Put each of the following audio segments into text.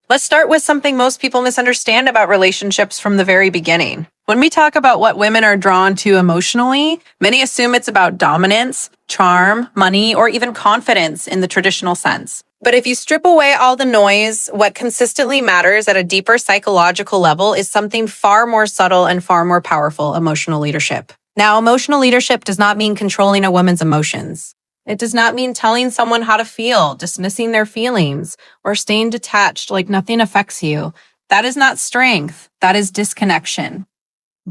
Let's start with something most people misunderstand about relationships from the very beginning. When we talk about what women are drawn to emotionally, many assume it's about dominance, charm, money, or even confidence in the traditional sense. But if you strip away all the noise, what consistently matters at a deeper psychological level is something far more subtle and far more powerful: emotional leadership. Now, emotional leadership does not mean controlling a woman's emotions. It does not mean telling someone how to feel, dismissing their feelings, or staying detached like nothing affects you. That is not strength. That is disconnection.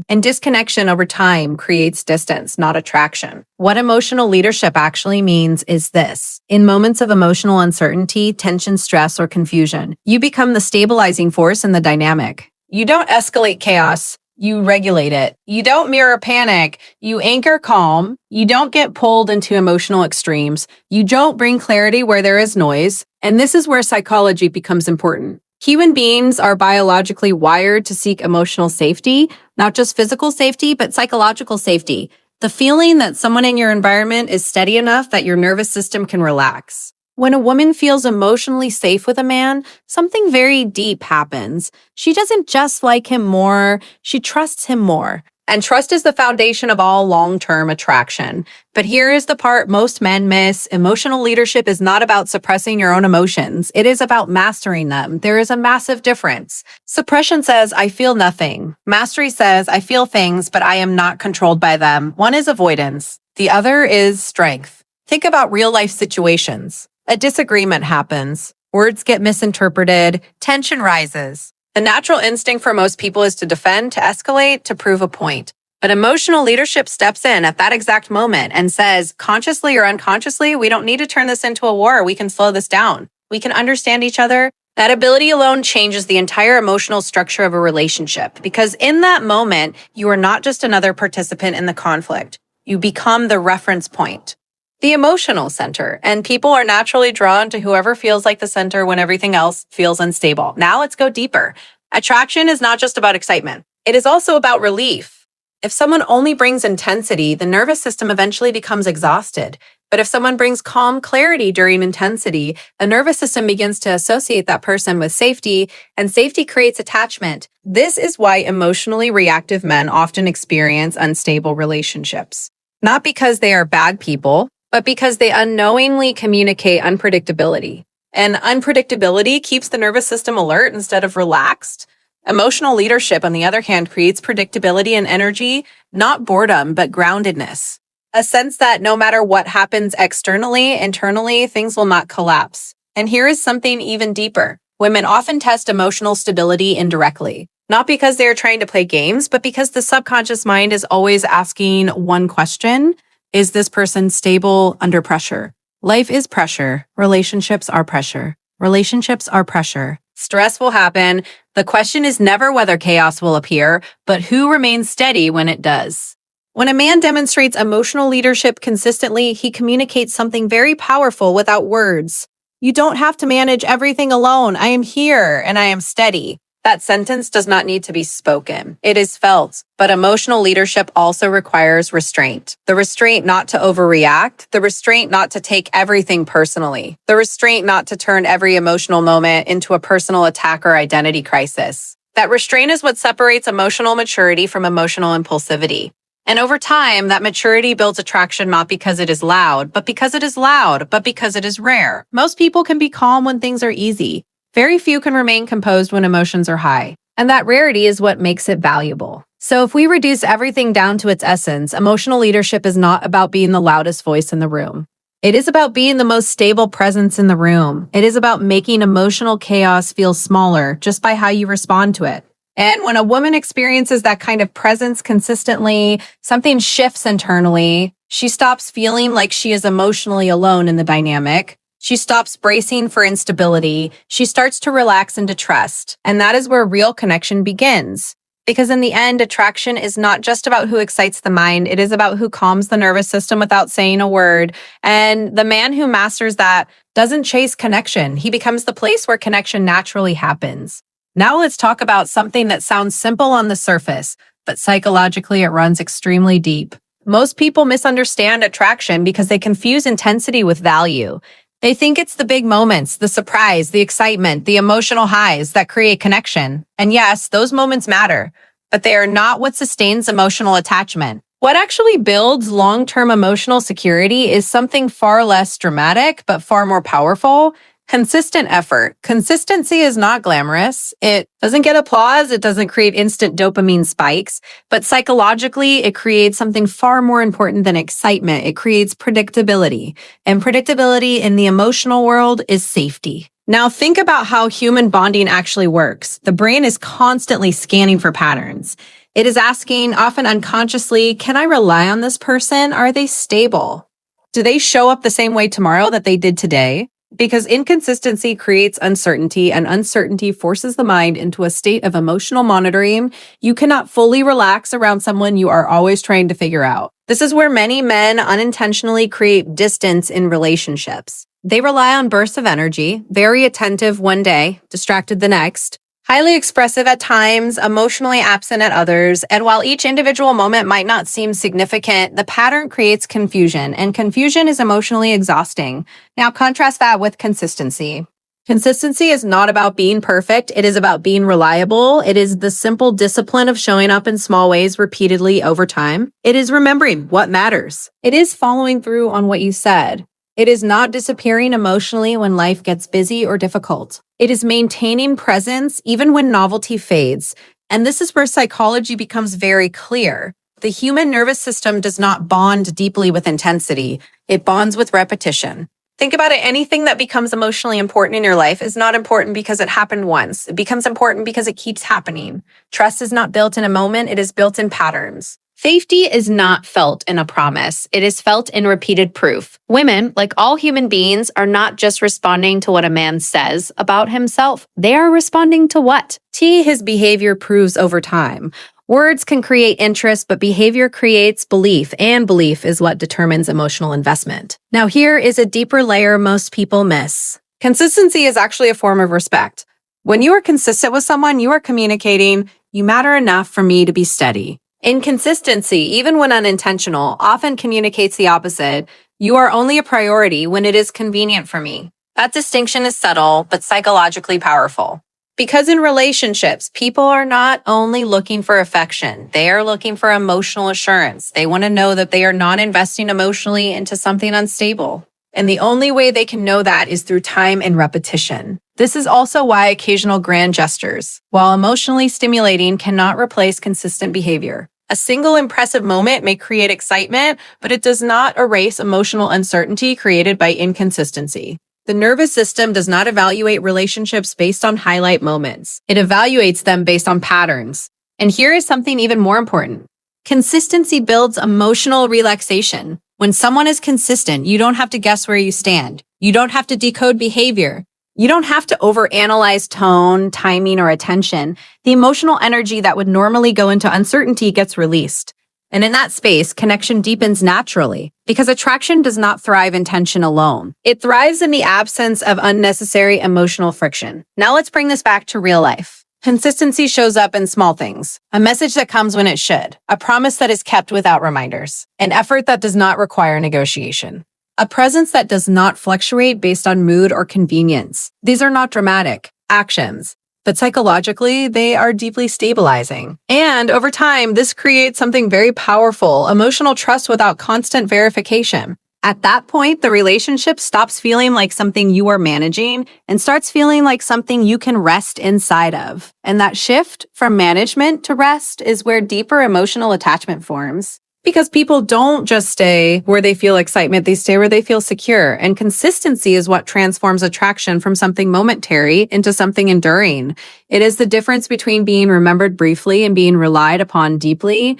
And disconnection over time creates distance, not attraction. What emotional leadership actually means is this. In moments of emotional uncertainty, tension, stress, or confusion, you become the stabilizing force in the dynamic. You don't escalate chaos. You regulate it. You don't mirror panic. You anchor calm. You don't get pulled into emotional extremes. You don't bring clarity where there is noise. And this is where psychology becomes important. Human beings are biologically wired to seek emotional safety, not just physical safety, but psychological safety. The feeling that someone in your environment is steady enough that your nervous system can relax. When a woman feels emotionally safe with a man, something very deep happens. She doesn't just like him more, she trusts him more. And trust is the foundation of all long-term attraction. But here is the part most men miss. Emotional leadership is not about suppressing your own emotions. It is about mastering them. There is a massive difference. Suppression says, I feel nothing. Mastery says, I feel things, but I am not controlled by them. One is avoidance. The other is strength. Think about real-life situations. A disagreement happens. Words get misinterpreted. Tension rises. The natural instinct for most people is to defend, to escalate, to prove a point. But emotional leadership steps in at that exact moment and says, consciously or unconsciously, we don't need to turn this into a war. We can slow this down. We can understand each other. That ability alone changes the entire emotional structure of a relationship, because in that moment, you are not just another participant in the conflict. You become the reference point. The emotional center, and people are naturally drawn to whoever feels like the center when everything else feels unstable. Now let's go deeper. Attraction is not just about excitement. It is also about relief. If someone only brings intensity, the nervous system eventually becomes exhausted. But if someone brings calm clarity during intensity, the nervous system begins to associate that person with safety, and safety creates attachment. This is why emotionally reactive men often experience unstable relationships. Not because they are bad people, but because they unknowingly communicate unpredictability. And unpredictability keeps the nervous system alert instead of relaxed. Emotional leadership, on the other hand, creates predictability and energy, not boredom, but groundedness. A sense that no matter what happens externally, internally, things will not collapse. And here is something even deeper. Women often test emotional stability indirectly. Not because they are trying to play games, but because the subconscious mind is always asking one question. Is this person stable under pressure? Life is pressure. Relationships are pressure. Relationships are pressure. Stress will happen. The question is never whether chaos will appear, but who remains steady when it does. When a man demonstrates emotional leadership consistently, he communicates something very powerful without words. You don't have to manage everything alone. I am here and I am steady. That sentence does not need to be spoken. It is felt. But emotional leadership also requires restraint. The restraint not to overreact. The restraint not to take everything personally. The restraint not to turn every emotional moment into a personal attack or identity crisis. That restraint is what separates emotional maturity from emotional impulsivity. And over time, that maturity builds attraction not because it is loud, but because it is loud, but because it is rare. Most people can be calm when things are easy. Very few can remain composed when emotions are high, and that rarity is what makes it valuable. So if we reduce everything down to its essence, emotional leadership is not about being the loudest voice in the room. It is about being the most stable presence in the room. It is about making emotional chaos feel smaller just by how you respond to it. And when a woman experiences that kind of presence consistently, something shifts internally. She stops feeling like she is emotionally alone in the dynamic. She stops bracing for instability. She starts to relax into trust. And that is where real connection begins. Because in the end, attraction is not just about who excites the mind. It is about who calms the nervous system without saying a word. And the man who masters that doesn't chase connection. He becomes the place where connection naturally happens. Now let's talk about something that sounds simple on the surface, but psychologically it runs extremely deep. Most people misunderstand attraction because they confuse intensity with value. They think it's the big moments, the surprise, the excitement, the emotional highs that create connection. And yes, those moments matter, but they are not what sustains emotional attachment. What actually builds long-term emotional security is something far less dramatic, but far more powerful. Consistent effort. Consistency is not glamorous. It doesn't get applause. It doesn't create instant dopamine spikes, but psychologically, it creates something far more important than excitement. It creates predictability, and predictability in the emotional world is safety. Now think about how human bonding actually works. The brain is constantly scanning for patterns. It is asking, often unconsciously, can I rely on this person? Are they stable? Do they show up the same way tomorrow that they did today? Because inconsistency creates uncertainty, and uncertainty forces the mind into a state of emotional monitoring. You cannot fully relax around someone you are always trying to figure out. This is where many men unintentionally create distance in relationships. They rely on bursts of energy, very attentive one day, distracted the next, highly expressive at times, emotionally absent at others, and while each individual moment might not seem significant, the pattern creates confusion, and confusion is emotionally exhausting. Now contrast that with consistency. Consistency is not about being perfect, it is about being reliable. It is the simple discipline of showing up in small ways repeatedly over time. It is remembering what matters. It is following through on what you said. It is not disappearing emotionally when life gets busy or difficult. It is maintaining presence even when novelty fades. And this is where psychology becomes very clear. The human nervous system does not bond deeply with intensity. It bonds with repetition. Think about it. Anything that becomes emotionally important in your life is not important because it happened once. It becomes important because it keeps happening. Trust is not built in a moment. It is built in patterns. Safety is not felt in a promise. It is felt in repeated proof. Women, like all human beings, are not just responding to what a man says about himself. They are responding to what? His behavior proves over time. Words can create interest, but behavior creates belief, and belief is what determines emotional investment. Now, here is a deeper layer most people miss. Consistency is actually a form of respect. When you are consistent with someone, you are communicating, you matter enough for me to be steady. Inconsistency, even when unintentional, often communicates the opposite. You are only a priority when it is convenient for me. That distinction is subtle, but psychologically powerful. Because in relationships, people are not only looking for affection, they are looking for emotional assurance. They want to know that they are not investing emotionally into something unstable. And the only way they can know that is through time and repetition. This is also why occasional grand gestures, while emotionally stimulating, cannot replace consistent behavior. A single impressive moment may create excitement, but it does not erase emotional uncertainty created by inconsistency. The nervous system does not evaluate relationships based on highlight moments. It evaluates them based on patterns. And here is something even more important. Consistency builds emotional relaxation. When someone is consistent, you don't have to guess where you stand. You don't have to decode behavior. You don't have to overanalyze tone, timing, or attention. The emotional energy that would normally go into uncertainty gets released. And in that space, connection deepens naturally because attraction does not thrive in tension alone. It thrives in the absence of unnecessary emotional friction. Now let's bring this back to real life. Consistency shows up in small things. A message that comes when it should. A promise that is kept without reminders. An effort that does not require negotiation. A presence that does not fluctuate based on mood or convenience. These are not dramatic actions, but psychologically, they are deeply stabilizing. And over time, this creates something very powerful, emotional trust without constant verification. At that point, the relationship stops feeling like something you are managing and starts feeling like something you can rest inside of. And that shift from management to rest is where deeper emotional attachment forms. Because people don't just stay where they feel excitement, they stay where they feel secure. And consistency is what transforms attraction from something momentary into something enduring. It is the difference between being remembered briefly and being relied upon deeply.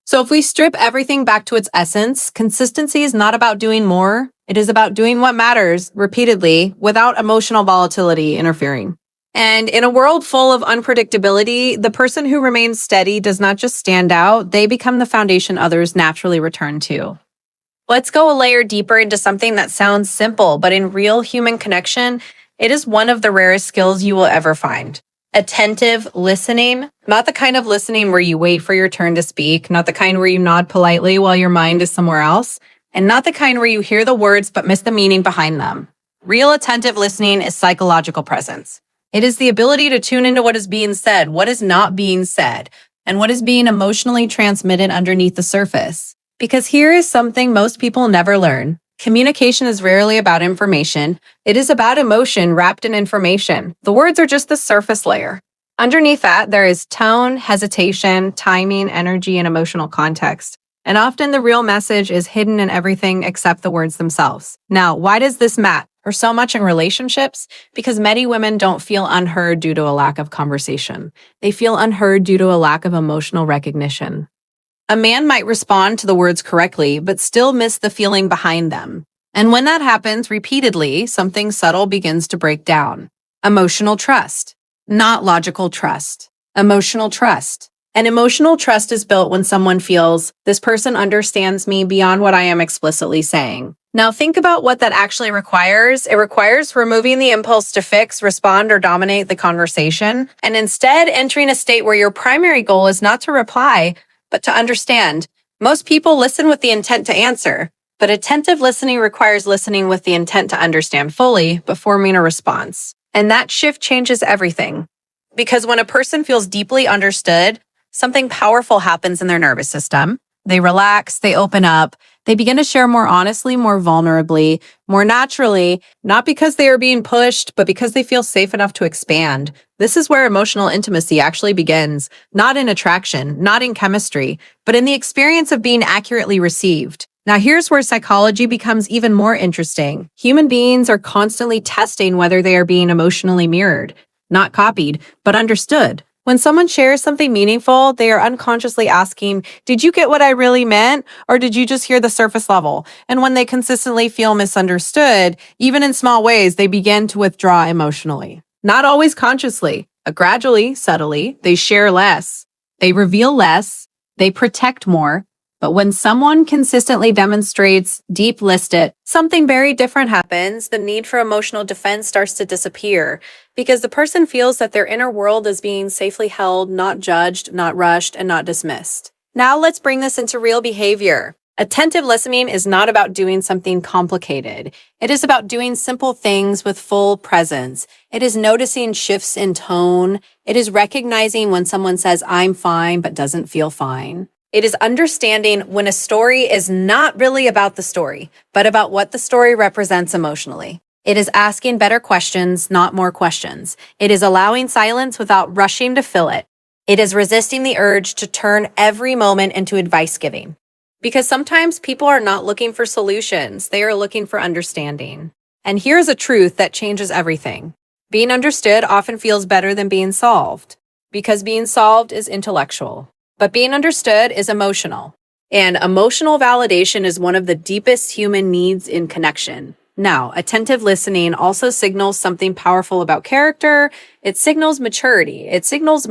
So if we strip everything back to its essence, consistency is not about doing more. It is about doing what matters repeatedly without emotional volatility interfering. And in a world full of unpredictability, the person who remains steady does not just stand out, they become the foundation others naturally return to. Let's go a layer deeper into something that sounds simple, but in real human connection, it is one of the rarest skills you will ever find. Attentive listening, not the kind of listening where you wait for your turn to speak, not the kind where you nod politely while your mind is somewhere else, and not the kind where you hear the words but miss the meaning behind them. Real attentive listening is psychological presence. It is the ability to tune into what is being said, what is not being said, and what is being emotionally transmitted underneath the surface. Because here is something most people never learn. Communication is rarely about information. It is about emotion wrapped in information. The words are just the surface layer. Underneath that, there is tone, hesitation, timing, energy, and emotional context. And often the real message is hidden in everything except the words themselves. Now, why does this matter so much in relationships? Because many women don't feel unheard due to a lack of conversation. They feel unheard due to a lack of emotional recognition. A man might respond to the words correctly, but still miss the feeling behind them. And when that happens repeatedly, something subtle begins to break down. Emotional trust, not logical trust. Emotional trust. And emotional trust is built when someone feels, this person understands me beyond what I am explicitly saying. Now think about what that actually requires. It requires removing the impulse to fix, respond, or dominate the conversation, and instead entering a state where your primary goal is not to reply, but to understand. Most people listen with the intent to answer, but attentive listening requires listening with the intent to understand fully, but forming a response. And that shift changes everything. Because when a person feels deeply understood, something powerful happens in their nervous system. They relax, they open up, they begin to share more honestly, more vulnerably, more naturally, not because they are being pushed, but because they feel safe enough to expand. This is where emotional intimacy actually begins, not in attraction, not in chemistry, but in the experience of being accurately received. Now, here's where psychology becomes even more interesting. Human beings are constantly testing whether they are being emotionally mirrored, not copied, but understood. When someone shares something meaningful, they are unconsciously asking, did you get what I really meant? Or did you just hear the surface level? And when they consistently feel misunderstood, even in small ways, they begin to withdraw emotionally. Not always consciously, but gradually, subtly, they share less. They reveal less. They protect more. But when someone consistently demonstrates deep listed, something very different happens. The need for emotional defense starts to disappear because the person feels that their inner world is being safely held, not judged, not rushed, and not dismissed. Now let's bring this into real behavior. Attentive listening is not about doing something complicated. It is about doing simple things with full presence. It is noticing shifts in tone. It is recognizing when someone says, I'm fine, but doesn't feel fine. It is understanding when a story is not really about the story, but about what the story represents emotionally. It is asking better questions, not more questions. It is allowing silence without rushing to fill it. It is resisting the urge to turn every moment into advice giving. Because sometimes people are not looking for solutions, they are looking for understanding. And here's a truth that changes everything. Being understood often feels better than being solved, because being solved is intellectual. But being understood is emotional. And emotional validation is one of the deepest human needs in connection. Now, attentive listening also signals something powerful about character. It signals maturity. It signals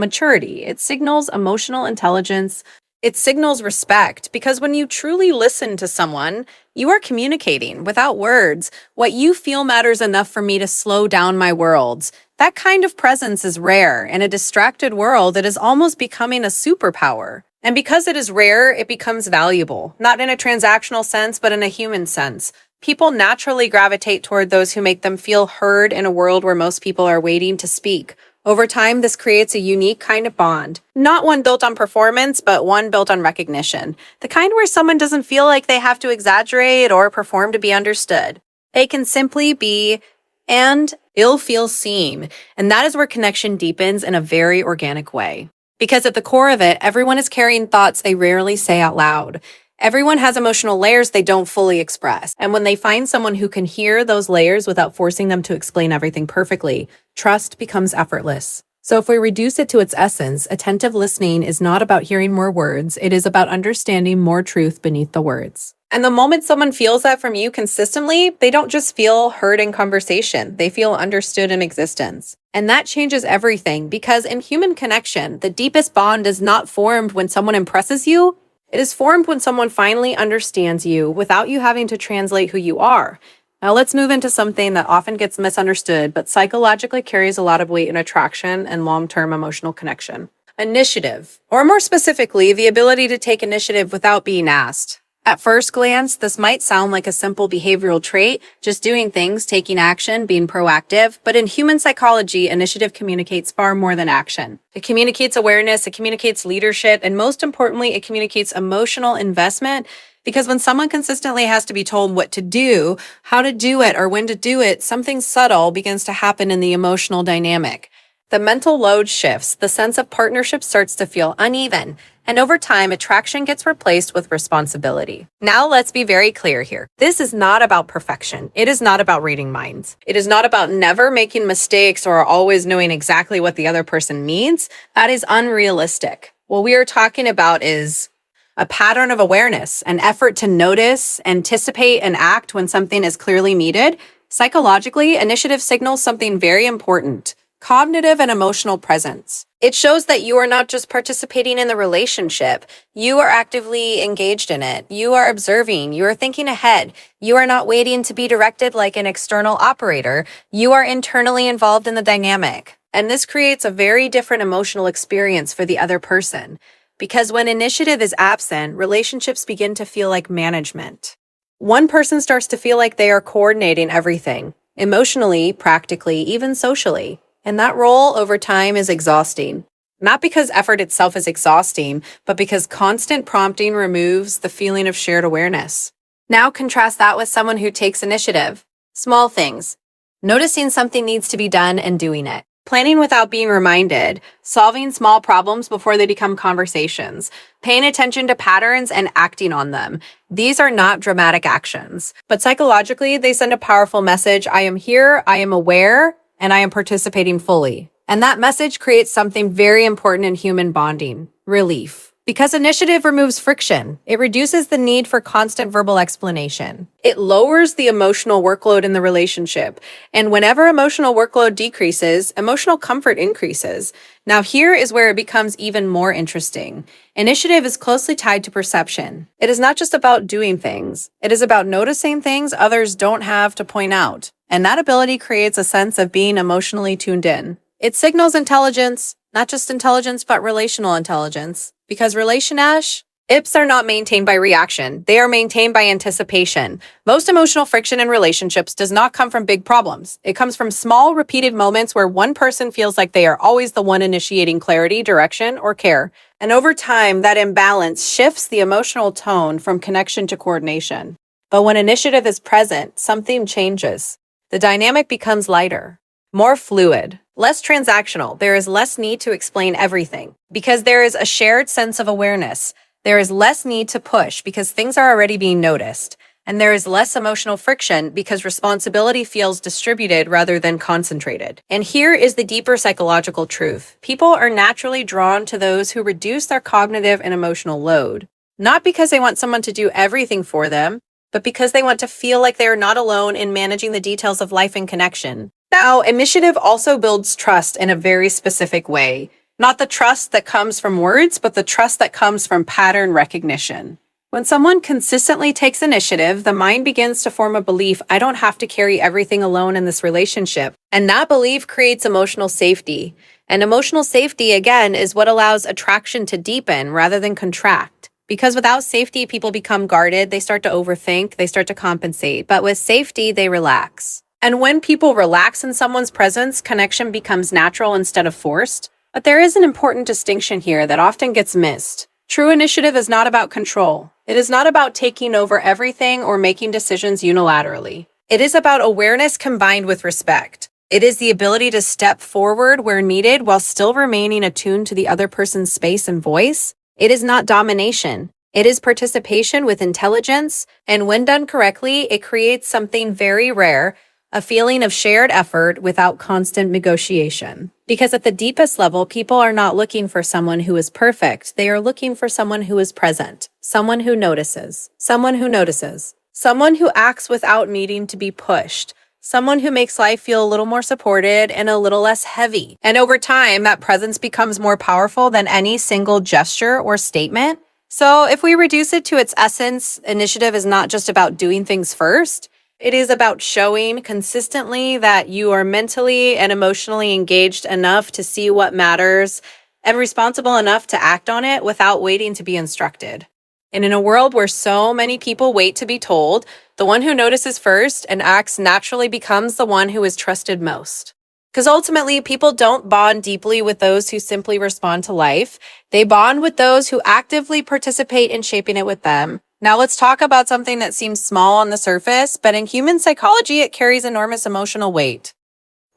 emotional intelligence. It signals respect, because when you truly listen to someone, you are communicating without words. What you feel matters enough for me to slow down my worlds. That kind of presence is rare. In a distracted world, it is almost becoming a superpower. And because it is rare, it becomes valuable, not in a transactional sense, but in a human sense. People naturally gravitate toward those who make them feel heard in a world where most people are waiting to speak. Over time, this creates a unique kind of bond. Not one built on performance, but one built on recognition. The kind where someone doesn't feel like they have to exaggerate or perform to be understood. They can simply be, and it'll feel seen. And that is where connection deepens in a very organic way. Because at the core of it, everyone is carrying thoughts they rarely say out loud. Everyone has emotional layers they don't fully express. And when they find someone who can hear those layers without forcing them to explain everything perfectly, trust becomes effortless. So if we reduce it to its essence, attentive listening is not about hearing more words. It is about understanding more truth beneath the words. And the moment someone feels that from you consistently, they don't just feel heard in conversation. They feel understood in existence. And that changes everything, because in human connection, the deepest bond is not formed when someone impresses you. It is formed when someone finally understands you without you having to translate who you are. Now let's move into something that often gets misunderstood, but psychologically carries a lot of weight in attraction and long-term emotional connection. Initiative, or more specifically, the ability to take initiative without being asked. At first glance, this might sound like a simple behavioral trait, just doing things, taking action, being proactive, but in human psychology, initiative communicates far more than action. It communicates awareness, it communicates leadership, and most importantly, it communicates emotional investment, because when someone consistently has to be told what to do, how to do it, or when to do it, something subtle begins to happen in the emotional dynamic. The mental load shifts, the sense of partnership starts to feel uneven, and over time, attraction gets replaced with responsibility. Now, let's be very clear here. This is not about perfection. It is not about reading minds. It is not about never making mistakes or always knowing exactly what the other person needs. That is unrealistic. What we are talking about is a pattern of awareness, an effort to notice, anticipate, and act when something is clearly needed. Psychologically, initiative signals something very important: cognitive and emotional presence. It shows that you are not just participating in the relationship, you are actively engaged in it. You are observing, you are thinking ahead. You are not waiting to be directed like an external operator. You are internally involved in the dynamic. And this creates a very different emotional experience for the other person. Because when initiative is absent, relationships begin to feel like management. One person starts to feel like they are coordinating everything, emotionally, practically, even socially. And that role over time is exhausting. Not because effort itself is exhausting, but because constant prompting removes the feeling of shared awareness. Now contrast that with someone who takes initiative. Small things. Noticing something needs to be done and doing it. Planning without being reminded. Solving small problems before they become conversations. Paying attention to patterns and acting on them. These are not dramatic actions, but psychologically, they send a powerful message. I am here, I am aware, and I am participating fully. And that message creates something very important in human bonding: relief. Because initiative removes friction, it reduces the need for constant verbal explanation. It lowers the emotional workload in the relationship. And whenever emotional workload decreases, emotional comfort increases. Now, here is where it becomes even more interesting. Initiative is closely tied to perception. It is not just about doing things. It is about noticing things others don't have to point out. And that ability creates a sense of being emotionally tuned in. It signals intelligence, not just intelligence, but relational intelligence. Because IPs are not maintained by reaction. They are maintained by anticipation. Most emotional friction in relationships does not come from big problems. It comes from small, repeated moments where one person feels like they are always the one initiating clarity, direction, or care. And over time, that imbalance shifts the emotional tone from connection to coordination. But when initiative is present, something changes. The dynamic becomes lighter, more fluid, less transactional. There is less need to explain everything because there is a shared sense of awareness. There is less need to push because things are already being noticed. And there is less emotional friction because responsibility feels distributed rather than concentrated. And here is the deeper psychological truth. People are naturally drawn to those who reduce their cognitive and emotional load, not because they want someone to do everything for them, but because they want to feel like they are not alone in managing the details of life and connection. Now, initiative also builds trust in a very specific way. Not the trust that comes from words, but the trust that comes from pattern recognition. When someone consistently takes initiative, the mind begins to form a belief: I don't have to carry everything alone in this relationship. And that belief creates emotional safety. And emotional safety, again, is what allows attraction to deepen rather than contract. Because without safety, people become guarded, they start to overthink, they start to compensate. But with safety, they relax. And when people relax in someone's presence, connection becomes natural instead of forced. But there is an important distinction here that often gets missed. True initiative is not about control. It is not about taking over everything or making decisions unilaterally. It is about awareness combined with respect. It is the ability to step forward where needed while still remaining attuned to the other person's space and voice. It is not domination. It is participation with intelligence, and when done correctly, it creates something very rare: a feeling of shared effort without constant negotiation. Because at the deepest level, people are not looking for someone who is perfect. They are looking for someone who is present, someone who notices, someone who acts without needing to be pushed, someone who makes life feel a little more supported and a little less heavy. And over time, that presence becomes more powerful than any single gesture or statement. So if we reduce it to its essence, initiative is not just about doing things first. It is about showing consistently that you are mentally and emotionally engaged enough to see what matters and responsible enough to act on it without waiting to be instructed. And in a world where so many people wait to be told, the one who notices first and acts naturally becomes the one who is trusted most. Because ultimately, people don't bond deeply with those who simply respond to life. They bond with those who actively participate in shaping it with them. Now let's talk about something that seems small on the surface, but in human psychology, it carries enormous emotional weight.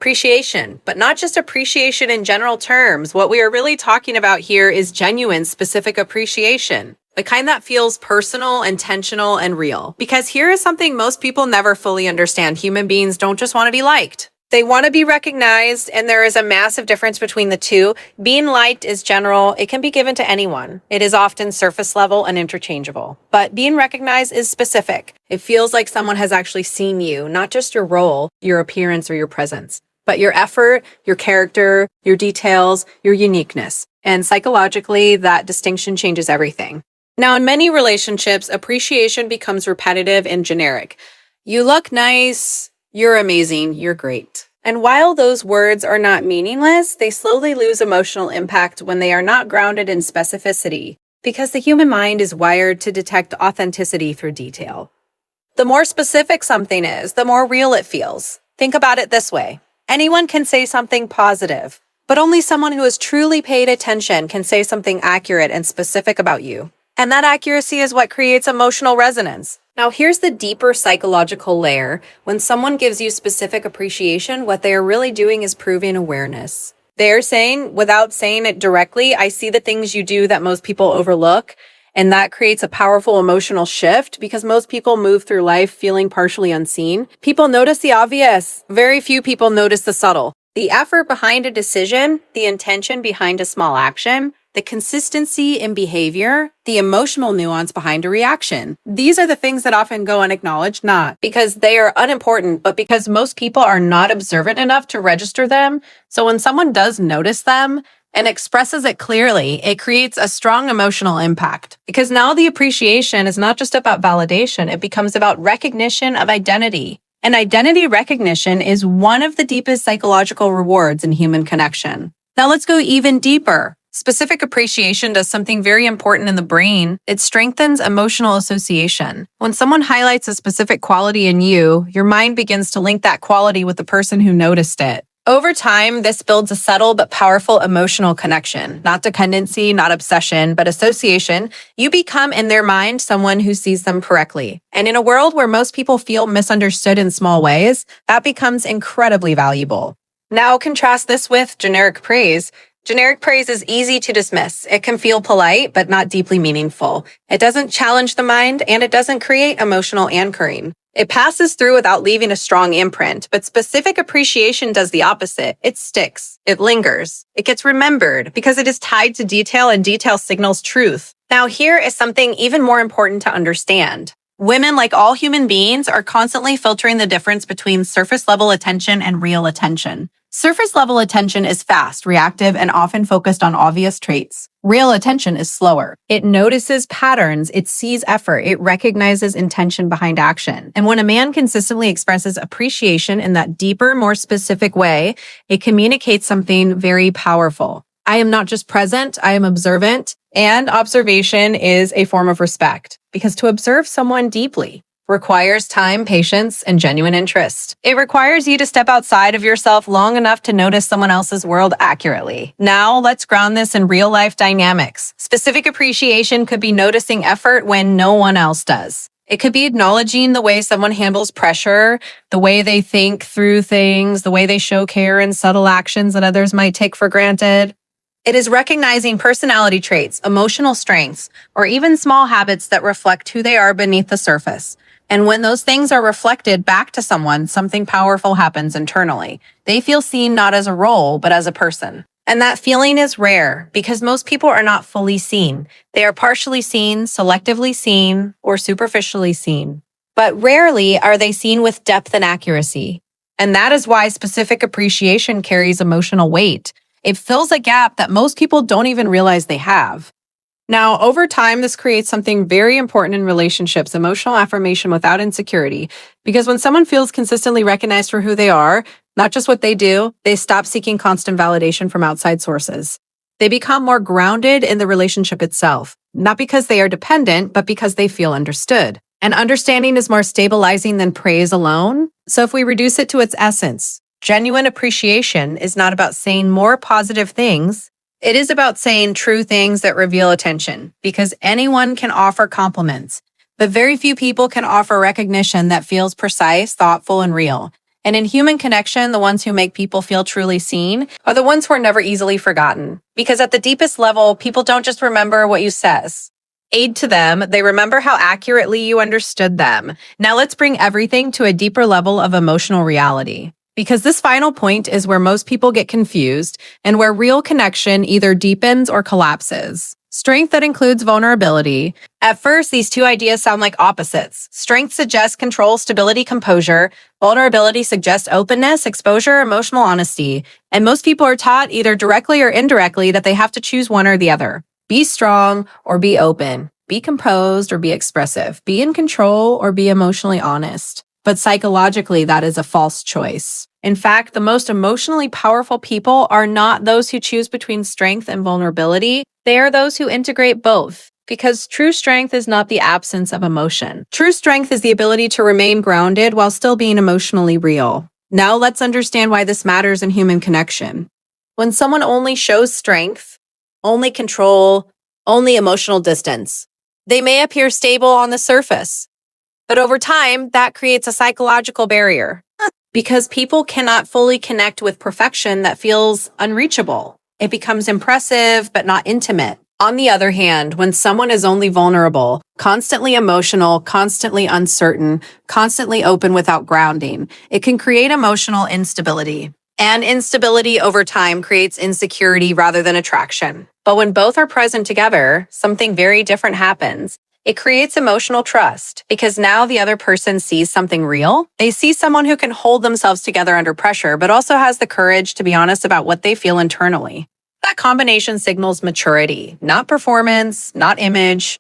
Appreciation, but not just appreciation in general terms. What we are really talking about here is genuine, specific appreciation. The kind that feels personal, intentional, and real. Because here is something most people never fully understand. Human beings don't just want to be liked. They want to be recognized, and there is a massive difference between the two. Being liked is general. It can be given to anyone. It is often surface level and interchangeable. But being recognized is specific. It feels like someone has actually seen you, not just your role, your appearance, or your presence, but your effort, your character, your details, your uniqueness. And psychologically, that distinction changes everything. Now, in many relationships, appreciation becomes repetitive and generic. You look nice. You're amazing. You're great. And while those words are not meaningless, they slowly lose emotional impact when they are not grounded in specificity, because the human mind is wired to detect authenticity through detail. The more specific something is, the more real it feels. Think about it this way. Anyone can say something positive, but only someone who has truly paid attention can say something accurate and specific about you. And that accuracy is what creates emotional resonance. Now, here's the deeper psychological layer. When someone gives you specific appreciation, what they are really doing is proving awareness. They're saying, without saying it directly, I see the things you do that most people overlook. And that creates a powerful emotional shift because most people move through life feeling partially unseen. People notice the obvious. Very few people notice the subtle. The effort behind a decision, the intention behind a small action, the consistency in behavior, the emotional nuance behind a reaction. These are the things that often go unacknowledged, not because they are unimportant, but because most people are not observant enough to register them. So when someone does notice them and expresses it clearly, it creates a strong emotional impact. Because now the appreciation is not just about validation, it becomes about recognition of identity. And identity recognition is one of the deepest psychological rewards in human connection. Now let's go even deeper. Specific appreciation does something very important in the brain. It strengthens emotional association. When someone highlights a specific quality in you, your mind begins to link that quality with the person who noticed it. Over time, this builds a subtle but powerful emotional connection. Not dependency, not obsession, but association. You become, in their mind, someone who sees them correctly. And in a world where most people feel misunderstood in small ways, that becomes incredibly valuable. Now contrast this with generic praise. Generic praise is easy to dismiss. It can feel polite, but not deeply meaningful. It doesn't challenge the mind, and it doesn't create emotional anchoring. It passes through without leaving a strong imprint, but specific appreciation does the opposite. It sticks. It lingers. It gets remembered because it is tied to detail, and detail signals truth. Now, here is something even more important to understand. Women, like all human beings, are constantly filtering the difference between surface-level attention and real attention. Surface-level attention is fast, reactive, and often focused on obvious traits. Real attention is slower. It notices patterns, it sees effort, it recognizes intention behind action. And when a man consistently expresses appreciation in that deeper, more specific way, it communicates something very powerful. I am not just present, I am observant. And observation is a form of respect, because to observe someone deeply requires time, patience, and genuine interest. It requires you to step outside of yourself long enough to notice someone else's world accurately. Now, let's ground this in real-life dynamics. Specific appreciation could be noticing effort when no one else does. It could be acknowledging the way someone handles pressure, the way they think through things, the way they show care in subtle actions that others might take for granted. It is recognizing personality traits, emotional strengths, or even small habits that reflect who they are beneath the surface. And when those things are reflected back to someone, something powerful happens internally. They feel seen not as a role, but as a person. And that feeling is rare because most people are not fully seen. They are partially seen, selectively seen, or superficially seen. But rarely are they seen with depth and accuracy. And that is why specific appreciation carries emotional weight. It fills a gap that most people don't even realize they have. Now, over time, this creates something very important in relationships, emotional affirmation without insecurity. Because when someone feels consistently recognized for who they are, not just what they do, they stop seeking constant validation from outside sources. They become more grounded in the relationship itself, not because they are dependent, but because they feel understood. And understanding is more stabilizing than praise alone. So if we reduce it to its essence, genuine appreciation is not about saying more positive things. It is about saying true things that reveal attention, because anyone can offer compliments, but very few people can offer recognition that feels precise, thoughtful, and real. And in human connection, the ones who make people feel truly seen are the ones who are never easily forgotten. Because at the deepest level, people don't just remember what you says. Aid to them, they remember how accurately you understood them. Now let's bring everything to a deeper level of emotional reality. Because this final point is where most people get confused and where real connection either deepens or collapses. Strength that includes vulnerability. At first, these two ideas sound like opposites. Strength suggests control, stability, composure. Vulnerability suggests openness, exposure, emotional honesty. And most people are taught either directly or indirectly that they have to choose one or the other. Be strong or be open. Be composed or be expressive. Be in control or be emotionally honest. But psychologically, that is a false choice. In fact, the most emotionally powerful people are not those who choose between strength and vulnerability. They are those who integrate both. Because true strength is not the absence of emotion. True strength is the ability to remain grounded while still being emotionally real. Now let's understand why this matters in human connection. When someone only shows strength, only control, only emotional distance, they may appear stable on the surface. But over time, that creates a psychological barrier because people cannot fully connect with perfection that feels unreachable. It becomes impressive, but not intimate. On the other hand, when someone is only vulnerable, constantly emotional, constantly uncertain, constantly open without grounding, it can create emotional instability. And instability over time creates insecurity rather than attraction. But when both are present together, something very different happens. It creates emotional trust because now the other person sees something real. They see someone who can hold themselves together under pressure, but also has the courage to be honest about what they feel internally. That combination signals maturity, not performance, not image,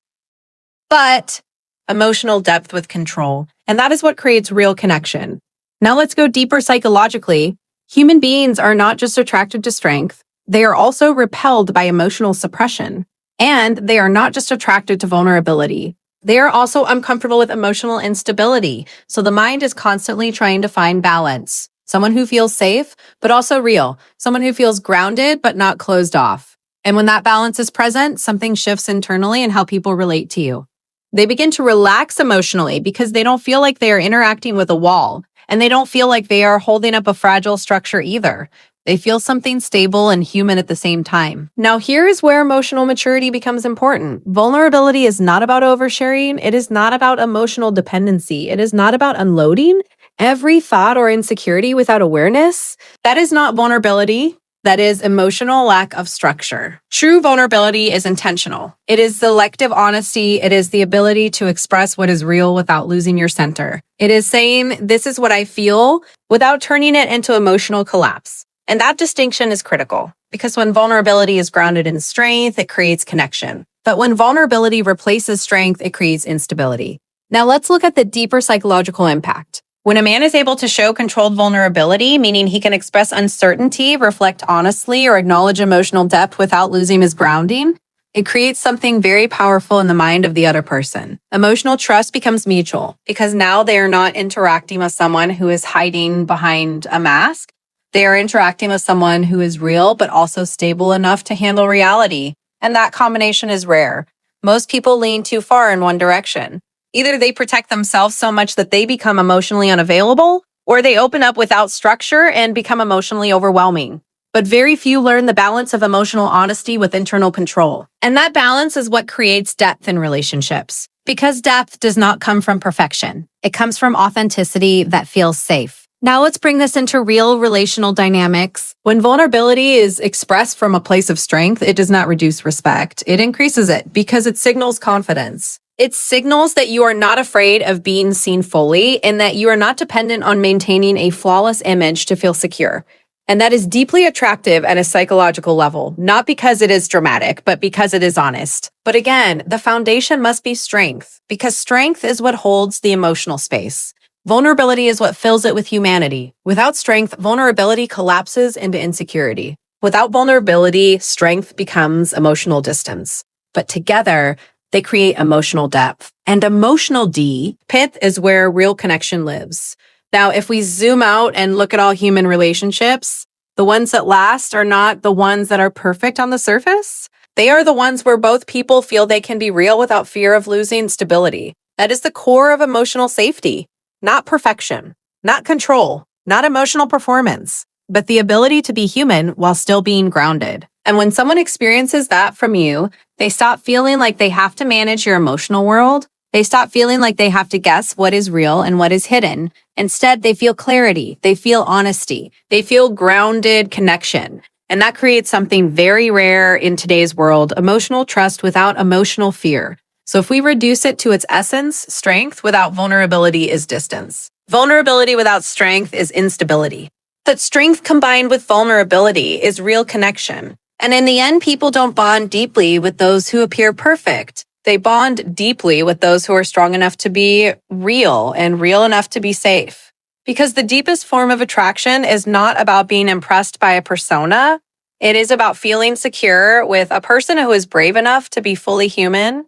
but emotional depth with control. And that is what creates real connection. Now let's go deeper psychologically. Human beings are not just attracted to strength, they are also repelled by emotional suppression. And they are not just attracted to vulnerability. They are also uncomfortable with emotional instability. So the mind is constantly trying to find balance. Someone who feels safe, but also real. Someone who feels grounded, but not closed off. And when that balance is present, something shifts internally in how people relate to you. They begin to relax emotionally because they don't feel like they are interacting with a wall. And they don't feel like they are holding up a fragile structure either. They feel something stable and human at the same time. Now, here is where emotional maturity becomes important. Vulnerability is not about oversharing. It is not about emotional dependency. It is not about unloading every thought or insecurity without awareness. That is not vulnerability. That is emotional lack of structure. True vulnerability is intentional. It is selective honesty. It is the ability to express what is real without losing your center. It is saying, this is what I feel, without turning it into emotional collapse. And that distinction is critical because when vulnerability is grounded in strength, it creates connection. But when vulnerability replaces strength, it creates instability. Now let's look at the deeper psychological impact. When a man is able to show controlled vulnerability, meaning he can express uncertainty, reflect honestly, or acknowledge emotional depth without losing his grounding, it creates something very powerful in the mind of the other person. Emotional trust becomes mutual because now they are not interacting with someone who is hiding behind a mask. They are interacting with someone who is real, but also stable enough to handle reality. And that combination is rare. Most people lean too far in one direction. Either they protect themselves so much that they become emotionally unavailable, or they open up without structure and become emotionally overwhelming. But very few learn the balance of emotional honesty with internal control. And that balance is what creates depth in relationships. Because depth does not come from perfection. It comes from authenticity that feels safe. Now let's bring this into real relational dynamics. When vulnerability is expressed from a place of strength, it does not reduce respect. It increases it because it signals confidence. It signals that you are not afraid of being seen fully and that you are not dependent on maintaining a flawless image to feel secure. And that is deeply attractive at a psychological level, not because it is dramatic, but because it is honest. But again, the foundation must be strength because strength is what holds the emotional space. Vulnerability is what fills it with humanity. Without strength, vulnerability collapses into insecurity. Without vulnerability, strength becomes emotional distance. But together, they create emotional depth. And emotional depth is where real connection lives. Now, if we zoom out and look at all human relationships, the ones that last are not the ones that are perfect on the surface. They are the ones where both people feel they can be real without fear of losing stability. That is the core of emotional safety, not perfection, not control, not emotional performance, but the ability to be human while still being grounded. And when someone experiences that from you, they stop feeling like they have to manage your emotional world. They stop feeling like they have to guess what is real and what is hidden. Instead, they feel clarity. They feel honesty. They feel grounded connection. And that creates something very rare in today's world, emotional trust without emotional fear. So if we reduce it to its essence, strength without vulnerability is distance. Vulnerability without strength is instability. But strength combined with vulnerability is real connection. And in the end, people don't bond deeply with those who appear perfect. They bond deeply with those who are strong enough to be real and real enough to be safe. Because the deepest form of attraction is not about being impressed by a persona. It is about feeling secure with a person who is brave enough to be fully human,